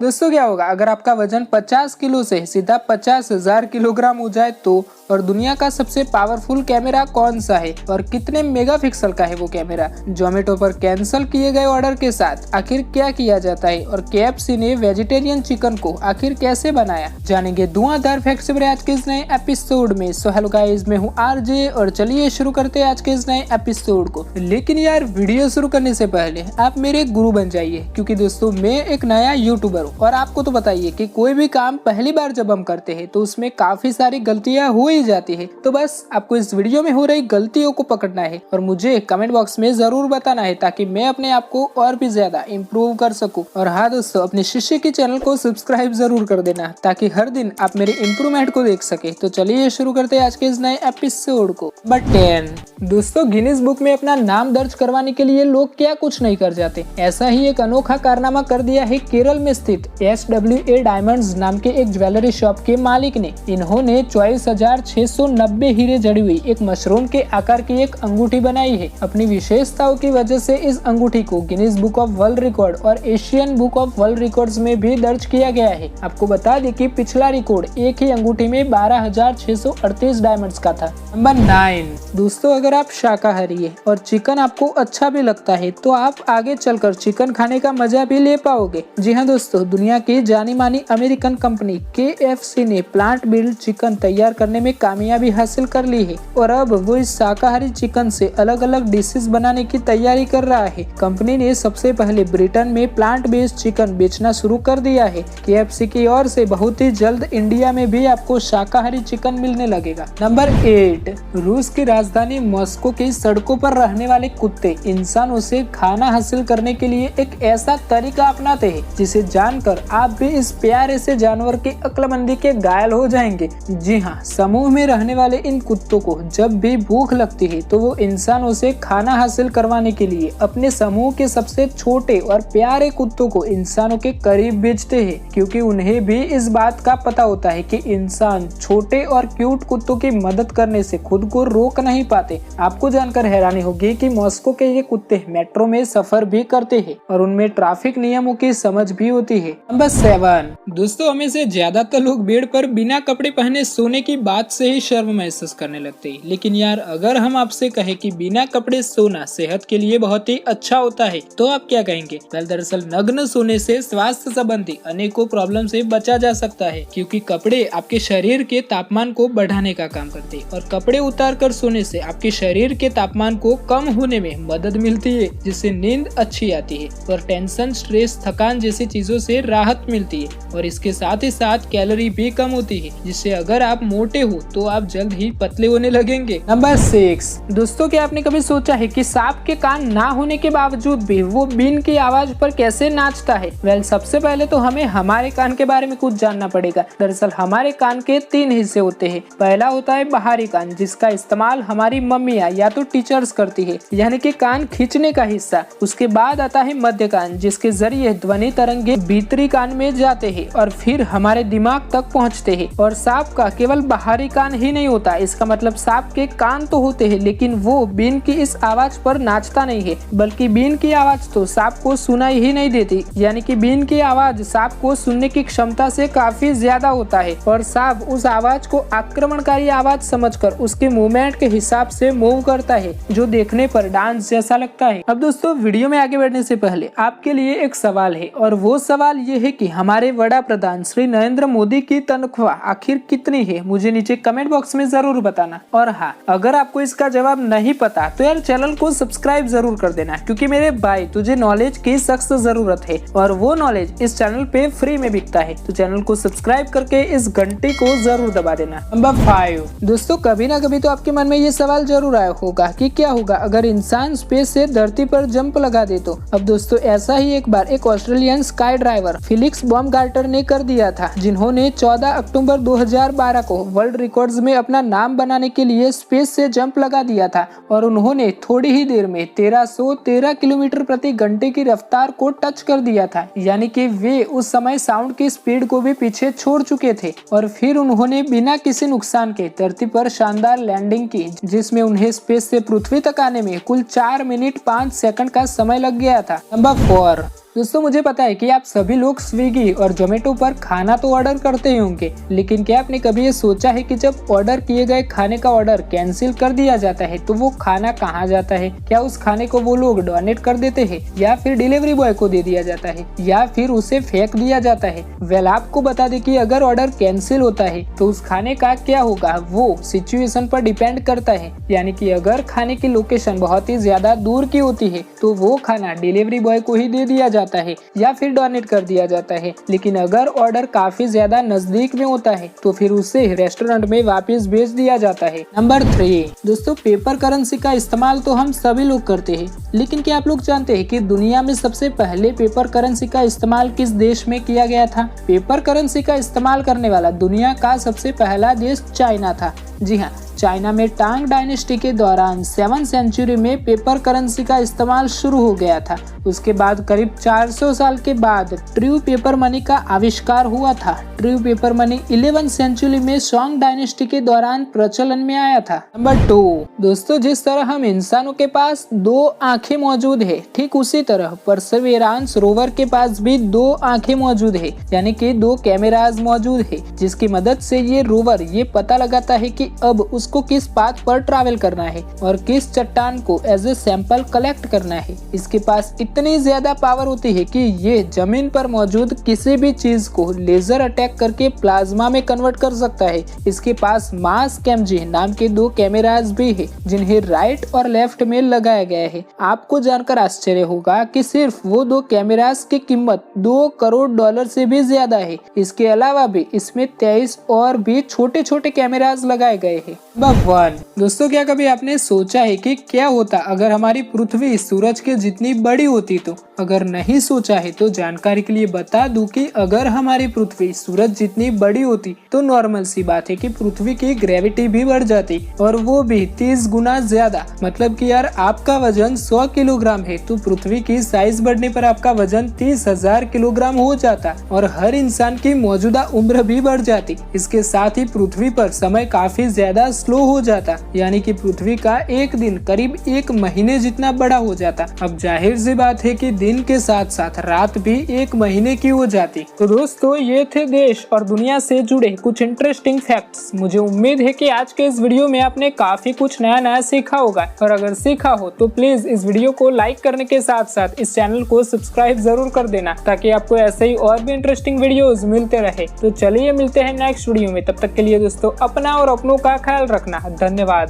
दोस्तों क्या होगा अगर आपका वजन 50 किलो से सीधा 50,000 किलोग्राम हो जाए तो, और दुनिया का सबसे पावरफुल कैमरा कौन सा है और कितने मेगापिक्सल का है वो कैमरा। जोमेटो पर कैंसिल किए गए ऑर्डर के साथ आखिर क्या किया जाता है और KFC ने वेजिटेरियन चिकन को आखिर कैसे बनाया, जानेंगे धुआंधार फैक्ट से भरे आज के इस नए एपिसोड में। सो हेलो गाइस, मैं हूँ RJ और चलिए शुरू करते हैं आज के इस नए एपिसोड को। लेकिन यार वीडियो शुरू करने से पहले आप मेरे गुरु बन जाइए, क्योंकि दोस्तों मैं एक नया यूट्यूबर हूँ और आपको तो बताइए कि कोई भी काम पहली बार जब हम करते हैं तो उसमें काफी सारी गलतियां हो ही जाती है। तो बस आपको इस वीडियो में हो रही गलतियों को पकड़ना है और मुझे कमेंट बॉक्स में जरूर बताना है, ताकि मैं अपने आप को और भी ज्यादा इम्प्रूव कर सकूं। और हाँ दोस्तों, अपने शिष्य के चैनल को सब्सक्राइब जरूर कर देना, ताकि हर दिन आप मेरे इम्प्रूवमेंट को देख सके। तो चलिए शुरू करते हैं आज के इस नए एपिसोड को। नंबर 10 दोस्तों, गिनीज बुक में अपना नाम दर्ज करवाने के लिए लोग क्या कुछ नहीं कर जाते। ऐसा ही एक अनोखा कारनामा कर दिया है केरल में स्थित SWA डायमंड्स नाम के एक ज्वेलरी शॉप के मालिक ने। इन्होंने 24,690 हीरे जड़ी हुई एक मशरूम के आकार की एक अंगूठी बनाई है। अपनी विशेषताओं की वजह से इस अंगूठी को Guinness Book of World Record और Asian Book of World Records में भी दर्ज किया गया है। आपको बता दें कि पिछला रिकॉर्ड एक ही अंगूठी में 12,638 डायमंड्स का था। नंबर 9 दोस्तों, अगर आप शाकाहारी है और चिकन आपको अच्छा भी लगता है तो आप आगे चलकर चिकन खाने का मजा भी ले पाओगे। जी हाँ दोस्तों, दुनिया की जानी मानी अमेरिकन कंपनी KFC ने प्लांट बिल्ड चिकन तैयार करने में कामयाबी हासिल कर ली है और अब वो इस शाकाहारी चिकन से अलग अलग डिशेस बनाने की तैयारी कर रहा है। कंपनी ने सबसे पहले ब्रिटेन में प्लांट बेस्ड चिकन बेचना शुरू कर दिया है। KFC की ओर से बहुत ही जल्द इंडिया में भी आपको शाकाहारी चिकन मिलने लगेगा। नंबर 8 रूस की राजधानी मॉस्को की सड़कों पर रहने वाले कुत्ते इंसानों से खाना हासिल करने के लिए एक ऐसा तरीका अपनाते हैं जिसे जानकर आप भी इस प्यारे से जानवर की अक्लमंदी के घायल हो जाएंगे। जी हाँ, समूह में रहने वाले इन कुत्तों को जब भी भूख लगती है तो वो इंसानों से खाना हासिल करवाने के लिए अपने समूह के सबसे छोटे और प्यारे कुत्तों को इंसानों के करीब भेजते हैं, क्योंकि उन्हें भी इस बात का पता होता है कि इंसान छोटे और क्यूट कुत्तों की मदद करने से खुद को रोक नहीं पाते। आपको जानकर हैरानी होगी कि मॉस्को के ये कुत्ते मेट्रो में सफर भी करते हैं और उनमें ट्रैफिक नियमों की समझ भी होती है। नंबर 7 दोस्तों, हमें से ज्यादातर लोग बेड पर बिना कपड़े पहने सोने की बात से ही शर्म महसूस करने लगते हैं। लेकिन यार, अगर हम आपसे कहे कि बिना कपड़े सोना सेहत के लिए बहुत ही अच्छा होता है तो आप क्या कहेंगे? दरअसल नग्न सोने से स्वास्थ्य संबंधी अनेकों प्रॉब्लम से बचा जा सकता है, क्योंकि कपड़े आपके शरीर के तापमान को बढ़ाने का काम करते हैं और कपड़े उतार कर सोने से आपके शरीर के तापमान को कम होने में मदद मिलती है, जिससे नींद अच्छी आती है और टेंशन, स्ट्रेस, थकान जैसी चीजों से राहत मिलती है। और इसके साथ ही साथ कैलोरी भी कम होती है, जिससे अगर आप मोटे हो तो आप जल्द ही पतले होने लगेंगे। नंबर 6 दोस्तों, क्या आपने कभी सोचा है कि सांप के कान ना होने के बावजूद भी वो बीन की आवाज पर कैसे नाचता है? सबसे पहले तो हमें हमारे कान के बारे में कुछ जानना पड़ेगा। दरअसल हमारे कान के 3 हिस्से होते हैं। पहला होता है बाहरी कान, जिसका इस्तेमाल हमारी मम्मियाँ या तो टीचर्स करती है, यानी कि कान खींचने का हिस्सा। उसके बाद आता है मध्य कान, जिसके जरिए ध्वनि तरंगे भीतरी कान में जाते हैं और फिर हमारे दिमाग तक पहुंचते हैं। और सांप का केवल बाहरी कान ही नहीं होता, इसका मतलब सांप के कान तो होते हैं लेकिन वो बीन की इस आवाज पर नाचता नहीं है, बल्कि बीन की आवाज तो सांप को सुनाई ही नहीं देती। यानी कि बीन की आवाज सांप को सुनने की क्षमता से काफी ज्यादा होता है और सांप उस आवाज को आक्रमणकारी आवाज समझकर उसके मूवमेंट के हिसाब से मूव करता है, जो देखने पर डांस जैसा लगता है। अब दोस्तों, वीडियो में आगे बढ़ने से पहले आपके लिए एक सवाल है, और वो सवाल ये है कि हमारे वड़ा प्रधान श्री नरेंद्र मोदी की तनख्वाह आखिर कितनी है? मुझे नीचे कमेंट बॉक्स में जरूर बताना। और हाँ, अगर आपको इसका जवाब नहीं पता तो यार चैनल को सब्सक्राइब जरूर कर देना, क्योंकि मेरे भाई तुझे नॉलेज की सख्त जरूरत है और वो नॉलेज इस चैनल पे फ्री में बिकता है। तो चैनल को सब्सक्राइब करके इस घंटी को जरूर दबा देना। नंबर 5 दोस्तों, कभी ना कभी तो आपके मन में ये सवाल जरूर आया होगा कि क्या होगा अगर इंसान स्पेस से धरती पर जंप लगा दे तो। अब दोस्तों, ऐसा ही एक बार एक ऑस्ट्रेलियन स्काई ड्राइवर फिलिक्स बॉमगार्टर ने कर दिया था, जिन्होंने 14 अक्टूबर 2012 को वर्ल्ड रिकॉर्ड्स में अपना नाम बनाने के लिए स्पेस से जंप लगा दिया था और उन्होंने थोड़ी ही देर में 1313 किलोमीटर प्रति घंटे की रफ्तार को टच कर दिया था। यानी कि वे उस समय साउंड की स्पीड को भी पीछे छोड़ चुके थे और फिर उन्होंने बिना किसी नुकसान के धरती पर शानदार लैंडिंग की, जिसमें उन्हें स्पेस से पृथ्वी तक आने में कुल 4 मिनट 5 सेकंड का समय लग गया था। नंबर 4 दोस्तों मुझे पता है कि आप सभी लोग स्विगी और जोमेटो पर खाना तो ऑर्डर करते ही होंगे, लेकिन क्या आपने कभी ये सोचा है कि जब ऑर्डर किए गए खाने का ऑर्डर कैंसिल कर दिया जाता है तो वो खाना कहाँ जाता है? क्या उस खाने को वो लोग डोनेट कर देते हैं या फिर डिलीवरी बॉय को दे दिया जाता है या फिर उसे फेंक दिया जाता है? वेल, आपको बता दें कि अगर ऑर्डर कैंसिल होता है तो उस खाने का क्या होगा वो सिचुएशन पर डिपेंड करता है। यानी कि अगर खाने की लोकेशन बहुत ही ज्यादा दूर की होती है तो वो खाना डिलीवरी बॉय को ही दे दिया जाता है या फिर डोनेट कर दिया जाता है। लेकिन अगर ऑर्डर काफी ज्यादा नजदीक में होता है तो फिर उसे रेस्टोरेंट में वापस भेज दिया जाता है। नंबर 3 दोस्तों, पेपर करेंसी का इस्तेमाल तो हम सभी लोग करते हैं, लेकिन क्या आप लोग जानते हैं कि दुनिया में सबसे पहले पेपर करेंसी का इस्तेमाल किस देश में किया गया था? पेपर करेंसी का इस्तेमाल करने वाला दुनिया का सबसे पहला देश चाइना था। जी हाँ, चाइना में टांग डायनेस्टी के दौरान 7वीं सेंचुरी में पेपर करेंसी का इस्तेमाल शुरू हो गया था। उसके बाद करीब 400 साल के बाद ट्रू पेपर मनी का आविष्कार हुआ था। ट्रू पेपर मनी 11वीं सेंचुरी में सोंग डायनेस्टी के दौरान प्रचलन में आया था। नंबर 2 दोस्तों, जिस तरह हम इंसानों के पास 2 आंखें मौजूद है, ठीक उसी तरह परसेवरेंस रोवर के पास भी 2 आंखें मौजूद है, यानी कि 2 कैमराज मौजूद है, जिसकी मदद से ये रोवर ये पता लगाता है कि अब उसको किस पाथ पर ट्रैवल करना है और किस चट्टान को एज ए सैंपल कलेक्ट करना है। इसके पास इतनी ज्यादा पावर होती है कि ये जमीन पर मौजूद किसी भी चीज को लेजर अटैक करके प्लाज्मा में कन्वर्ट कर सकता है। इसके पास मास कैमजी नाम के 2 कैमराज भी है, जिन्हें राइट और लेफ्ट में लगाया गया है। आपको जानकर आश्चर्य होगा कि सिर्फ वो 2 कैमराज की कीमत $2 करोड़ से भी ज्यादा है। इसके अलावा भी इसमें 23 और भी छोटे छोटे कैमराज लगाए गए हैं। नंबर 1 दोस्तों, क्या कभी आपने सोचा है कि क्या होता अगर हमारी पृथ्वी सूरज के जितनी बड़ी होती? तो अगर नहीं सोचा है तो जानकारी के लिए बता दूं कि अगर हमारी पृथ्वी सूरज जितनी बड़ी होती तो नॉर्मल सी बात है कि पृथ्वी की ग्रेविटी भी बढ़ जाती, और वो भी 30 गुना ज्यादा। मतलब कि यार, आपका वजन 100 किलोग्राम है तो पृथ्वी की साइज बढ़ने पर आपका वजन 30,000 किलोग्राम हो जाता और हर इंसान की मौजूदा उम्र भी बढ़ जाती। इसके साथ ही पृथ्वी पर समय काफी ज्यादा स्लो हो जाता, यानी कि पृथ्वी का एक दिन करीब 1 महीने जितना बड़ा हो जाता। अब जाहिर सी बात है कि दिन के साथ साथ रात भी 1 महीने की हो जाती। तो दोस्तों, ये थे देश और दुनिया से जुड़े कुछ इंटरेस्टिंग फैक्ट्स। मुझे उम्मीद है कि आज के इस वीडियो में आपने काफी कुछ नया नया सीखा होगा, और अगर सीखा हो तो प्लीज इस वीडियो को लाइक करने के साथ साथ इस चैनल को सब्सक्राइब जरूर कर देना, ताकि आपको ऐसे ही और भी इंटरेस्टिंग वीडियोस मिलते रहे। तो चलिए मिलते हैं नेक्स्ट वीडियो में, तब तक के लिए दोस्तों अपना और अपनों का ख्याल रखना। धन्यवाद।